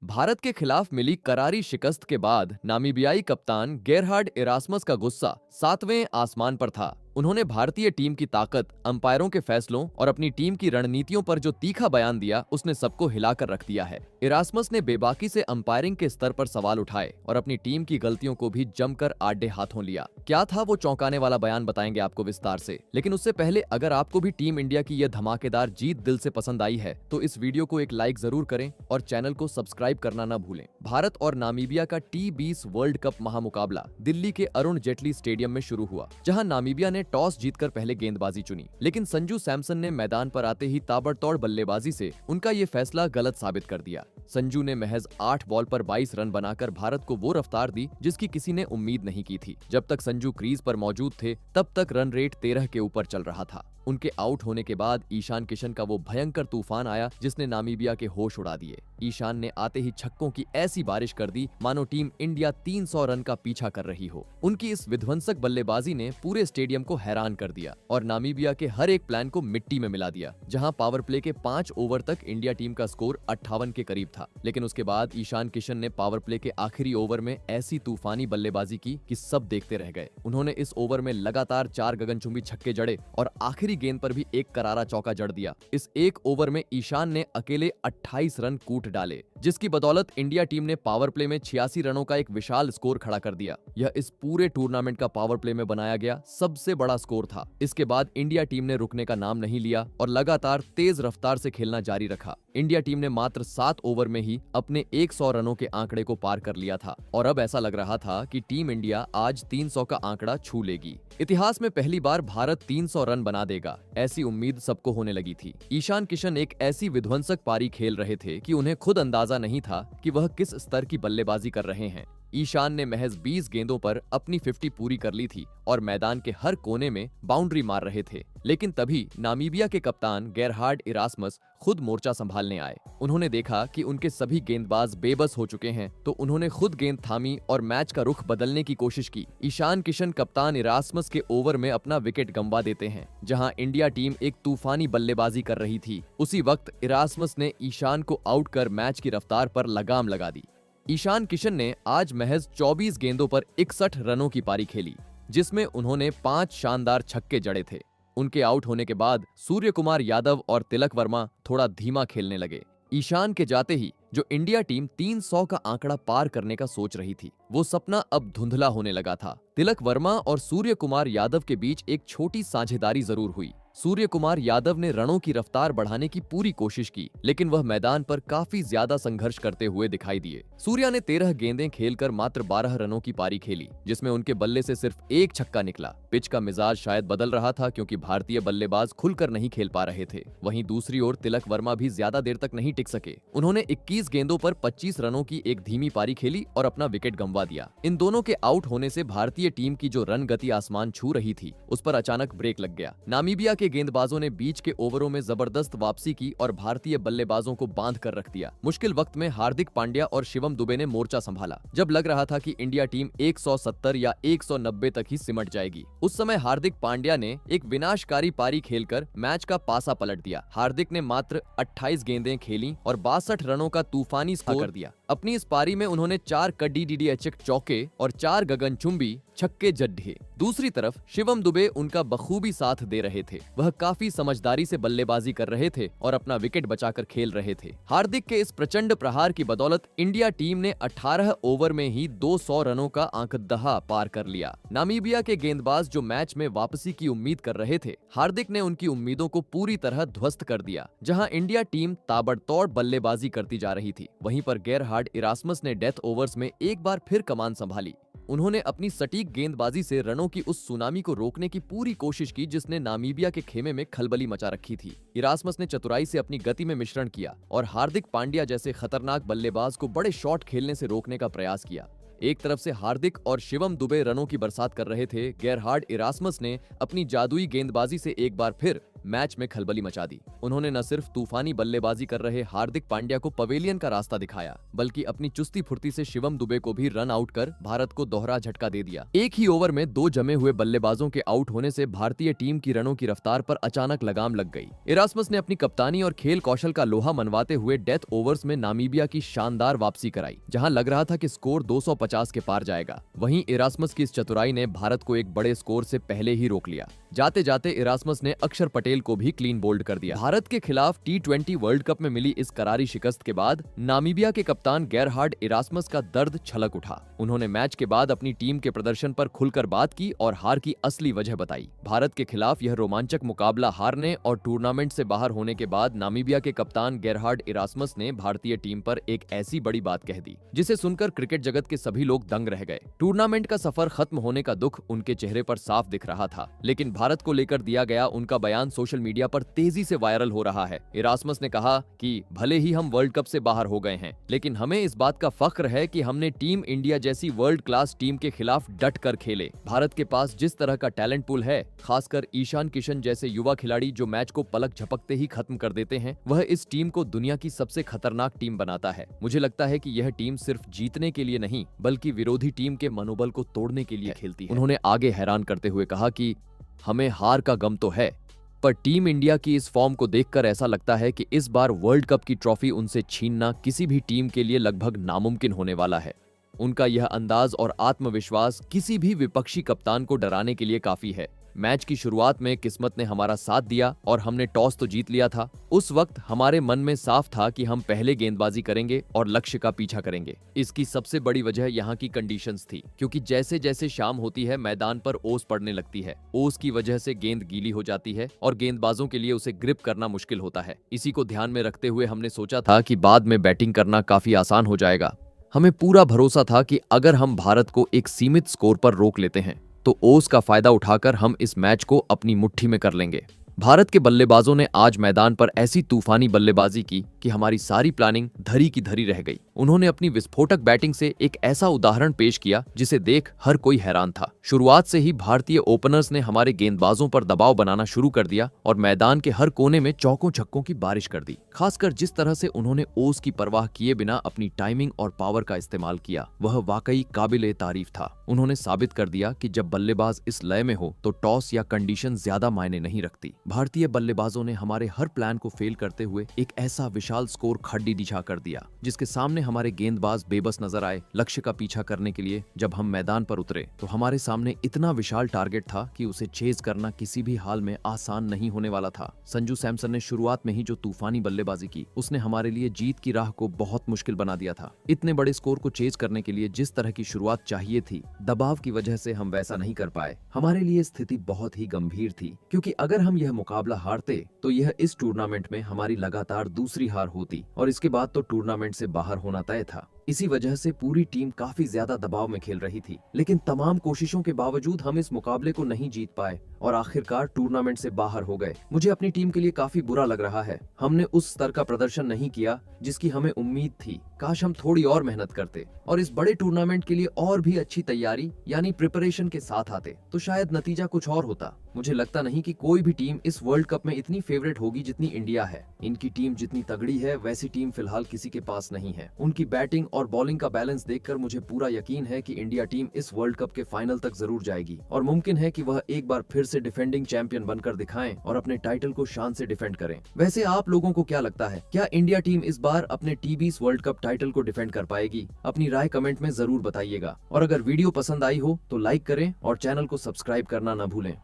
भारत के खिलाफ मिली करारी शिकस्त के बाद नामीबियाई कप्तान गेरहार्ड इरास्मस का गुस्सा सातवें आसमान पर था। उन्होंने भारतीय टीम की ताकत, अंपायरों के फैसलों और अपनी टीम की रणनीतियों पर जो तीखा बयान दिया, उसने सबको हिलाकर रख दिया है। इरास्मस ने बेबाकी से अंपायरिंग के स्तर पर सवाल उठाए और अपनी टीम की गलतियों को भी जमकर आड़े हाथों लिया। क्या था वो चौंकाने वाला बयान, बताएंगे आपको विस्तार से। लेकिन उससे पहले अगर आपको भी टीम इंडिया की यह धमाकेदार जीत दिल से पसंद आई है तो इस वीडियो को एक लाइक जरूर करें और चैनल को सब्सक्राइब करना न भूलें। भारत और नामीबिया का T20 वर्ल्ड कप महामुकाबला दिल्ली के अरुण जेटली स्टेडियम में शुरू हुआ, जहां नामीबिया ने टॉस जीतकर पहले गेंदबाजी चुनी। लेकिन संजू सैमसन ने मैदान पर आते ही ताबड़तोड़ बल्लेबाजी से उनका ये फैसला गलत साबित कर दिया। संजू ने महज 8 बॉल पर 22 रन बनाकर भारत को वो रफ्तार दी जिसकी किसी ने उम्मीद नहीं की थी। जब तक संजू क्रीज पर मौजूद थे तब तक रन रेट 13 के ऊपर चल रहा था। उनके आउट होने के बाद ईशान किशन का वो भयंकर तूफान आया जिसने नामीबिया के होश उड़ा दिए। ईशान ने आते ही छक्कों की ऐसी बारिश कर दी मानो टीम इंडिया 300 रन का पीछा कर रही हो। उनकी इस विध्वंसक बल्लेबाजी ने पूरे स्टेडियम को हैरान कर दिया और नामीबिया के हर एक प्लान को मिट्टी में मिला दिया। जहां पावर प्ले के 5 ओवर तक इंडिया टीम का स्कोर 58 के करीब था, लेकिन उसके बाद ईशान किशन ने पावर प्ले के आखिरी ओवर में ऐसी तूफानी बल्लेबाजी की कि सब देखते रह गए। उन्होंने इस ओवर में लगातार 4 गगनचुंबी छक्के जड़े और आखिरी गेंद पर भी एक करारा चौका जड़ दिया। इस एक ओवर में ईशान ने अकेले 28 रन कूट डाले, जिसकी बदौलत इंडिया टीम ने पावर प्ले में 86 रनों का एक विशाल स्कोर खड़ा कर दिया। यह इस पूरे टूर्नामेंट का पावर प्ले में बनाया गया सबसे बड़ा स्कोर था। इसके बाद इंडिया टीम ने रुकने का नाम नहीं लिया और लगातार तेज रफ्तार से खेलना जारी रखा। इंडिया टीम ने मात्र 7 ओवर में ही अपने 100 रनों के आंकड़े को पार कर लिया था और अब ऐसा लग रहा था कि टीम इंडिया आज 300 का आंकड़ा छू लेगी। इतिहास में पहली बार भारत 300 रन बना देगा, ऐसी उम्मीद सबको होने लगी थी। ईशान किशन एक ऐसी विध्वंसक पारी खेल रहे थे कि उन्हें खुद अंदाजा नहीं था कि वह किस स्तर की बल्लेबाजी कर रहे हैं। ईशान ने महज 20 गेंदों पर अपनी 50 पूरी कर ली थी और मैदान के हर कोने में बाउंड्री मार रहे थे। लेकिन तभी नामीबिया के कप्तान गेरहार्ड इरास्मस खुद मोर्चा संभालने आए। उन्होंने देखा कि उनके सभी गेंदबाज बेबस हो चुके हैं, तो उन्होंने खुद गेंद थामी और मैच का रुख बदलने की कोशिश की। ईशान किशन कप्तान इरास्मस के ओवर में अपना विकेट गंवा देते हैं, जहां इंडिया टीम एक तूफानी बल्लेबाजी कर रही थी। उसी वक्त इरास्मस ने ईशान को आउट कर मैच की रफ्तार पर लगाम लगा दी। ईशान किशन ने आज महज 24 गेंदों पर 61 रनों की पारी खेली, जिसमें उन्होंने 5 शानदार छक्के जड़े थे। उनके आउट होने के बाद सूर्य कुमार यादव और तिलक वर्मा थोड़ा धीमा खेलने लगे। ईशान के जाते ही जो इंडिया टीम 300 का आंकड़ा पार करने का सोच रही थी, वो सपना अब धुंधला होने लगा था। तिलक वर्मा और सूर्य कुमार यादव के बीच एक छोटी साझेदारी जरूर हुई। सूर्य कुमार यादव ने रनों की रफ्तार बढ़ाने की पूरी कोशिश की, लेकिन वह मैदान पर काफी ज्यादा संघर्ष करते हुए दिखाई दिए। सूर्या ने 13 गेंदें खेलकर मात्र 12 रनों की पारी खेली, जिसमें उनके बल्ले से सिर्फ एक छक्का निकला। पिच का मिजाज शायद बदल रहा था क्योंकि भारतीय बल्लेबाज खुलकर नहीं खेल पा रहे थे। वहीं दूसरी ओर तिलक वर्मा भी ज्यादा देर तक नहीं टिक सके। उन्होंने 21 गेंदों पर 25 रनों की एक धीमी पारी खेली और अपना विकेट गंवा दिया। इन दोनों के आउट होने से भारतीय टीम की जो रन गति आसमान छू रही थी, उस पर अचानक ब्रेक लग गया। नामीबिया के गेंदबाजों ने बीच के ओवरों में जबरदस्त वापसी की और भारतीय बल्लेबाजों को बांध कर रख दिया। मुश्किल वक्त में हार्दिक पांड्या और शिवम दुबे ने मोर्चा संभाला। जब लग रहा था कि इंडिया टीम 170 या 190 तक ही सिमट जाएगी, उस समय हार्दिक पांड्या ने एक विनाशकारी पारी खेलकर मैच का पासा पलट दिया। हार्दिक ने मात्र 28 गेंदें खेली और 62 रनों का तूफानी स्कोर कर दिया। अपनी इस पारी में उन्होंने 4 कड्डी डीडीएचएक चौके और 4 गगनचुंबी छक्के जड्ढे। दूसरी तरफ शिवम दुबे उनका बखूबी साथ दे रहे थे। वह काफी समझदारी से बल्लेबाजी कर रहे थे और अपना विकेट बचाकर खेल रहे थे। हार्दिक के इस प्रचंड प्रहार की बदौलत इंडिया टीम ने 18 ओवर में ही 200 रनों का आंकड़ा पार कर लिया। नामीबिया के गेंदबाज जो मैच में वापसी की उम्मीद कर रहे थे, हार्दिक ने उनकी उम्मीदों को पूरी तरह ध्वस्त कर दिया। जहां इंडिया टीम ताबड़तोड़ बल्लेबाजी करती जा रही थी, वहीं पर गेरहार्ड इरास्मस ने डेथ ओवर्स में एक बार फिर कमान संभाली। उन्होंने अपनी सटीक गेंदबाजी से रनों की उस सुनामी को रोकने की पूरी कोशिश की जिसने नामीबिया के खेमे में खलबली मचा रखी थी। इरास्मस ने चतुराई से अपनी गति में मिश्रण किया और हार्दिक पांड्या जैसे खतरनाक बल्लेबाज को बड़े शॉट खेलने से रोकने का प्रयास किया। एक तरफ से हार्दिक और शिवम दुबे रनों की बरसात कर रहे थे, गेरहार्ड इरास्मस ने अपनी जादुई गेंदबाजी से एक बार फिर मैच में खलबली मचा दी। उन्होंने न सिर्फ तूफानी बल्लेबाजी कर रहे हार्दिक पांड्या को पवेलियन का रास्ता दिखाया, बल्कि अपनी चुस्ती फुर्ती से शिवम दुबे को भी रन आउट कर भारत को दोहरा झटका दे दिया। एक ही ओवर में 2 जमे हुए बल्लेबाजों के आउट होने से भारतीय टीम की रनों की रफ्तार पर अचानक लगाम लग गई। इरास्मस ने अपनी कप्तानी और खेल कौशल का लोहा मनवाते हुए डेथ ओवर्स में नामीबिया की शानदार वापसी कराई, जहां लग रहा था कि स्कोर 250 के पार जाएगा। वहीं इरास्मस की इस चतुराई ने भारत को एक बड़े स्कोर से पहले ही रोक लिया। जाते जाते इरास्मस ने अक्षर पटेल को भी क्लीन बोल्ड कर दिया। भारत के खिलाफ T20 वर्ल्ड कप में मिली इस करारी शिकस्त के बाद नामीबिया के कप्तान गेरहार्ड इरास्मस का दर्द छलक उठा। उन्होंने मैच के बाद अपनी टीम के प्रदर्शन पर खुलकर बात की और हार की असली वजह बताई। भारत के खिलाफ यह रोमांचक मुकाबला हारने और टूर्नामेंट से बाहर होने के बाद नामीबिया के कप्तान गेरहार्ड इरास्मस ने भारतीय टीम पर एक ऐसी बड़ी बात कह दी जिसे सुनकर क्रिकेट जगत के सभी लोग दंग रह गए। टूर्नामेंट का सफर खत्म होने का दुख उनके चेहरे पर साफ दिख रहा था, लेकिन भारत को लेकर दिया गया उनका बयान सोशल मीडिया पर तेजी से वायरल हो रहा है। इरास्मस ने कहा कि भले ही हम वर्ल्ड कप से बाहर हो गए हैं, लेकिन हमें इस बात का फख्र है कि हमने टीम इंडिया जैसी वर्ल्ड क्लास टीम के खिलाफ डट कर खेले। भारत के पास जिस तरह का टैलेंट पूल है, खासकर ईशान किशन जैसे युवा खिलाड़ी जो मैच को पलक झपकते ही खत्म कर देते हैं, वह इस टीम को दुनिया की सबसे खतरनाक टीम बनाता है। मुझे लगता है कि यह टीम सिर्फ जीतने के लिए नहीं, बल्कि विरोधी टीम के मनोबल को तोड़ने के लिए खेलती है। उन्होंने आगे हैरान करते हुए कहा कि हमें हार का गम तो है, पर टीम इंडिया की इस फॉर्म को देखकर ऐसा लगता है कि इस बार वर्ल्ड कप की ट्रॉफी उनसे छीनना किसी भी टीम के लिए लगभग नामुमकिन होने वाला है। उनका यह अंदाज और आत्मविश्वास किसी भी विपक्षी कप्तान को डराने के लिए काफी है। मैच की शुरुआत में किस्मत ने हमारा साथ दिया और हमने टॉस तो जीत लिया था। उस वक्त हमारे मन में साफ था कि हम पहले गेंदबाजी करेंगे और लक्ष्य का पीछा करेंगे। इसकी सबसे बड़ी वजह यहाँ की कंडीशंस थी, क्योंकि जैसे जैसे शाम होती है मैदान पर ओस पड़ने लगती है। ओस की वजह से गेंद गीली हो जाती है और गेंदबाजों के लिए उसे ग्रिप करना मुश्किल होता है। इसी को ध्यान में रखते हुए हमने सोचा था कि बाद में बैटिंग करना काफी आसान हो जाएगा। हमें पूरा भरोसा था कि अगर हम भारत को एक सीमित स्कोर पर रोक लेते हैं तो ओस का फायदा उठाकर हम इस मैच को अपनी मुट्ठी में कर लेंगे। भारत के बल्लेबाजों ने आज मैदान पर ऐसी तूफानी बल्लेबाजी की कि हमारी सारी प्लानिंग धरी की धरी रह गई। उन्होंने अपनी विस्फोटक बैटिंग से एक ऐसा उदाहरण पेश किया जिसे देख हर कोई हैरान था। शुरुआत से ही भारतीय ओपनर्स ने हमारे गेंदबाजों पर दबाव बनाना शुरू कर दिया और मैदान के हर कोने में चौकों छक्कों की बारिश कर दी। खासकर जिस तरह से उन्होंने ओस की परवाह किए बिना अपनी टाइमिंग और पावर का इस्तेमाल किया, वह वाकई काबिले तारीफ था। उन्होंने साबित कर दिया कि जब बल्लेबाज इस लय में हो तो टॉस या कंडीशन ज्यादा मायने नहीं रखती। भारतीय बल्लेबाजों ने हमारे हर प्लान को फेल करते हुए एक ऐसा विशाल स्कोर खड्डी दिशा कर दिया जिसके सामने हमारे गेंदबाज बेबस नजर आए। लक्ष्य का पीछा करने के लिए जब हम मैदान पर उतरे तो हमारे सामने इतना विशाल टारगेट था कि उसे चेज करना किसी भी हाल में आसान नहीं होने वाला था। संजू सैमसन ने शुरुआत में ही जो तूफानी बल्लेबाजी की, उसने हमारे लिए जीत की राह को बहुत मुश्किल बना दिया था। इतने बड़े स्कोर को चेज करने के लिए जिस तरह की शुरुआत चाहिए थी, दबाव की वजह से हम वैसा नहीं कर पाए। हमारे लिए स्थिति बहुत ही गंभीर थी, क्योंकि अगर हम यह मुकाबला हारते तो यह इस टूर्नामेंट में हमारी लगातार दूसरी हार होती और इसके बाद तो टूर्नामेंट से बाहर होना तय था। इसी वजह से पूरी टीम काफी ज्यादा दबाव में खेल रही थी, लेकिन तमाम कोशिशों के बावजूद हम इस मुकाबले को नहीं जीत पाए और आखिरकार टूर्नामेंट से बाहर हो गए। मुझे अपनी टीम के लिए काफी बुरा लग रहा है। हमने उस स्तर का प्रदर्शन नहीं किया जिसकी हमें उम्मीद थी। काश हम थोड़ी और मेहनत करते और इस बड़े टूर्नामेंट के लिए और भी अच्छी तैयारी यानी प्रिपरेशन के साथ आते तो शायद नतीजा कुछ और होता। मुझे लगता नहीं कि कोई भी टीम इस वर्ल्ड कप में इतनी फेवरेट होगी जितनी इंडिया है। इनकी टीम जितनी तगड़ी है वैसी टीम फिलहाल किसी के पास नहीं है। उनकी बैटिंग और बॉलिंग का बैलेंस देखकर मुझे पूरा यकीन है कि इंडिया टीम इस वर्ल्ड कप के फाइनल तक जरूर जाएगी और मुमकिन है कि वह एक बार फिर से डिफेंडिंग चैंपियन बनकर दिखाएं और अपने टाइटल को शान से डिफेंड करें। वैसे आप लोगों को क्या लगता है, क्या इंडिया टीम इस बार अपने T20 वर्ल्ड कप टाइटल को डिफेंड कर पाएगी? अपनी राय कमेंट में जरूर बताइएगा और अगर वीडियो पसंद आई हो तो लाइक करें और चैनल को सब्सक्राइब करना न भूलें।